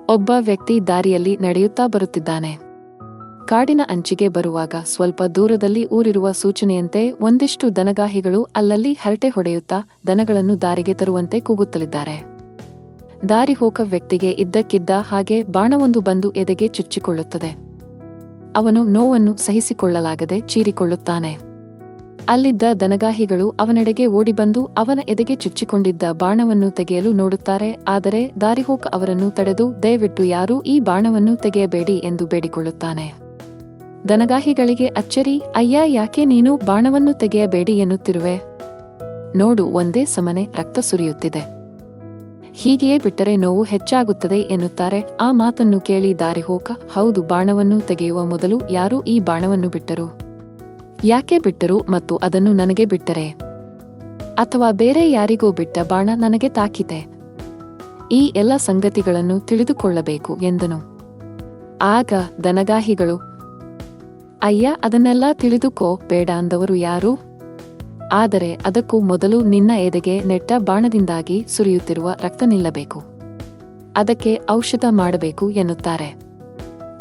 ಒಬ್ಬ ವ್ಯಕ್ತಿ ದಾರಿಯಲ್ಲಿ ನಡೆಯುತ್ತಾ ಬರುತ್ತಿದ್ದಾನೆ. ಕಾಡಿನ ಅಂಚಿಗೆ ಬರುವಾಗ ಸ್ವಲ್ಪ ದೂರದಲ್ಲಿ ಊರಿರುವ ಸೂಚನೆಯಂತೆ ಒಂದಿಷ್ಟು ದನಗಾಹಿಗಳು ಅಲ್ಲಲ್ಲಿ ಹರಟೆ ಹೊಡೆಯುತ್ತಾ ದನಗಳನ್ನು ದಾರಿಗೆ ತರುವಂತೆ ಕೂಗುತ್ತಲಿದ್ದಾರೆ. ದಾರಿ ಹೋಗ ವ್ಯಕ್ತಿಗೆ ಇದ್ದಕ್ಕಿದ್ದ ಹಾಗೆ ಬಾಣವೊಂದು ಬಂದು ಎದೆಗೆ ಚುಚ್ಚಿಕೊಳ್ಳುತ್ತದೆ. ಅವನು ನೋವನ್ನು ಸಹಿಸಿಕೊಳ್ಳಲಾಗದೆ ಚೀರಿಕೊಳ್ಳುತ್ತಾನೆ. ಅಲ್ಲಿದ್ದ ದನಗಾಹಿಗಳು ಅವನೆಡೆಗೆ ಓಡಿಬಂದು ಅವನ ಎದೆಗೆ ಚುಚ್ಚಿಕೊಂಡಿದ್ದ ಬಾಣವನ್ನು ತೆಗೆಯಲು ನೋಡುತ್ತಾರೆ. ಆದರೆ ದಾರಿಹೋಕ ಅವರನ್ನು ತಡೆದು ದಯವಿಟ್ಟು ಯಾರೂ ಈ ಬಾಣವನ್ನು ತೆಗೆಯಬೇಡಿ ಎಂದು ಬೇಡಿಕೊಳ್ಳುತ್ತಾನೆ. ದನಗಾಹಿಗಳಿಗೆ ಅಚ್ಚರಿ, ಅಯ್ಯ, ಯಾಕೆ ನೀನು ಬಾಣವನ್ನು ತೆಗೆಯಬೇಡಿ ಎನ್ನುತ್ತಿರುವೆ? ನೋಡು, ಒಂದೇ ಸಮನೆ ರಕ್ತ ಸುರಿಯುತ್ತಿದೆ. ಹೀಗೆಯೇ ಬಿಟ್ಟರೆ ನೋವು ಹೆಚ್ಚಾಗುತ್ತದೆ ಎನ್ನುತ್ತಾರೆ. ಆ ಮಾತನ್ನು ಕೇಳಿ ದಾರಿಹೋಕ, ಹೌದು, ಬಾಣವನ್ನು ತೆಗೆಯುವ ಮೊದಲು ಯಾರು ಈ ಬಾಣವನ್ನು ಬಿಟ್ಟರು? ಯಾಕೆ ಬಿಟ್ಟರು ಮತ್ತು ಅದನ್ನು ನನಗೆ ಬಿಟ್ಟರೆ? ಅಥವಾ ಬೇರೆ ಯಾರಿಗೋ ಬಿಟ್ಟ ಬಾಣ ನನಗೆ ತಾಕಿತೆ? ಈ ಎಲ್ಲ ಸಂಗತಿಗಳನ್ನು ತಿಳಿದುಕೊಳ್ಳಬೇಕು ಎಂದನು. ಆಗ ದನಗಾಹಿಗಳು, ಅಯ್ಯ, ಅದನ್ನೆಲ್ಲ ತಿಳಿದುಕೋ ಬೇಡ ಅಂದವರು ಯಾರು? ಆದರೆ ಅದಕ್ಕೂ ಮೊದಲು ನಿನ್ನ ಎದೆಗೆ ನೆಟ್ಟ ಬಾಣದಿಂದಾಗಿ ಸುರಿಯುತ್ತಿರುವ ರಕ್ತ ನಿಲ್ಲಬೇಕು. ಅದಕ್ಕೆ ಔಷಧ ಮಾಡಬೇಕು ಎನ್ನುತ್ತಾರೆ.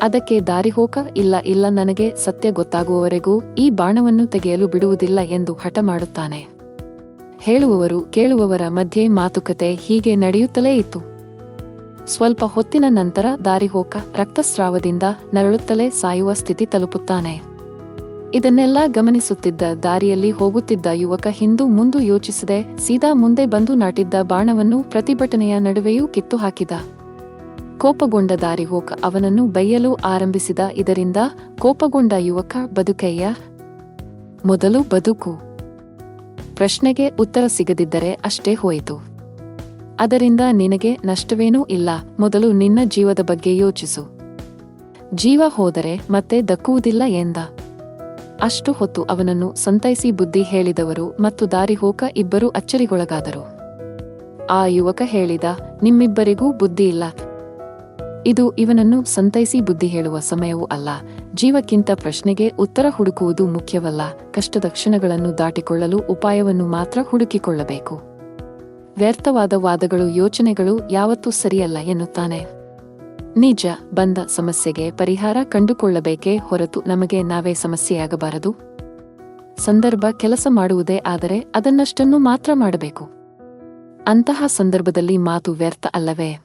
ಅದಕ್ಕೆ ದಾರಿಹೋಕ, ಇಲ್ಲ ಇಲ್ಲ, ನನಗೆ ಸತ್ಯ ಗೊತ್ತಾಗುವವರೆಗೂ ಈ ಬಾಣವನ್ನು ತೆಗೆಯಲು ಬಿಡುವುದಿಲ್ಲ ಎಂದು ಹಠ ಮಾಡುತ್ತಾನೆ. ಹೇಳುವವರು ಕೇಳುವವರ ಮಧ್ಯೆ ಮಾತುಕತೆ ಹೀಗೆ ನಡೆಯುತ್ತಲೇ ಇತ್ತು. ಸ್ವಲ್ಪ ಹೊತ್ತಿನ ನಂತರ ದಾರಿಹೋಕ ರಕ್ತಸ್ರಾವದಿಂದ ನರಳುತ್ತಲೇ ಸಾಯುವ ಸ್ಥಿತಿ ತಲುಪುತ್ತಾನೆ. ಇದನ್ನೆಲ್ಲ ಗಮನಿಸುತ್ತಿದ್ದ ದಾರಿಯಲ್ಲಿ ಹೋಗುತ್ತಿದ್ದ ಯುವಕ ಹಿಂದು ಮುಂದು ಯೋಚಿಸದೆ ಸೀದಾ ಮುಂದೆ ಬಂದು ನಾಟಿದ್ದ ಬಾಣವನ್ನು ಪ್ರತಿಭಟನೆಯ ನಡುವೆಯೂ ಕಿತ್ತು ಹಾಕಿದ. ಕೋಪಗೊಂಡ ದಾರಿಹೋಕ ಅವನನ್ನು ಬೈಯಲು ಆರಂಭಿಸಿದ. ಇದರಿಂದ ಕೋಪಗೊಂಡ ಯುವಕ, ಬದುಕಯ್ಯ, ಮೊದಲು ಬದುಕು. ಪ್ರಶ್ನೆಗೆ ಉತ್ತರ ಸಿಗದಿದ್ದರೆ ಅಷ್ಟೇ ಹೋಯಿತು. ಅದರಿಂದ ನಿನಗೆ ನಷ್ಟವೇನೂ ಇಲ್ಲ. ಮೊದಲು ನಿನ್ನ ಜೀವದ ಬಗ್ಗೆ ಯೋಚಿಸು. ಜೀವ ಹೋದರೆ ಮತ್ತೆ ದಕ್ಕುವುದಿಲ್ಲ ಎಂದ. ಅಷ್ಟು ಹೊತ್ತು ಅವನನ್ನು ಸಂತೈಸಿ ಬುದ್ಧಿ ಹೇಳಿದವರು ಮತ್ತು ದಾರಿಹೋಕ ಇಬ್ಬರೂ ಅಚ್ಚರಿಗೊಳಗಾದರು. ಆ ಯುವಕ ಹೇಳಿದ, ನಿಮ್ಮಿಬ್ಬರಿಗೂ ಬುದ್ಧಿ ಇಲ್ಲ. ಇದು ಇವನನ್ನು ಸಂತೈಸಿ ಬುದ್ಧಿ ಹೇಳುವ ಸಮಯವೂ ಅಲ್ಲ. ಜೀವಕ್ಕಿಂತ ಪ್ರಶ್ನೆಗೆ ಉತ್ತರ ಹುಡುಕುವುದು ಮುಖ್ಯವಲ್ಲ. ಕಷ್ಟದ ಕ್ಷಣಗಳನ್ನು ದಾಟಿಕೊಳ್ಳಲು ಉಪಾಯವನ್ನು ಮಾತ್ರ ಹುಡುಕಿಕೊಳ್ಳಬೇಕು. ವ್ಯರ್ಥವಾದ ವಾದಗಳು, ಯೋಚನೆಗಳು ಯಾವತ್ತೂ ಸರಿಯಲ್ಲ ಎನ್ನುತ್ತಾನೆ. ನಿಜ, ಬಂದ ಸಮಸ್ಯೆಗೆ ಪರಿಹಾರ ಕಂಡುಕೊಳ್ಳಬೇಕೇ ಹೊರತು ನಮಗೆ ನಾವೇ ಸಮಸ್ಯೆಯಾಗಬಾರದು. ಸಂದರ್ಭ ಕೆಲಸ ಮಾಡುವುದೇ ಆದರೆ ಅದನ್ನಷ್ಟನ್ನು ಮಾತ್ರ ಮಾಡಬೇಕು. ಅಂತಹ ಸಂದರ್ಭದಲ್ಲಿ ಮಾತು ವ್ಯರ್ಥ ಅಲ್ಲವೇ?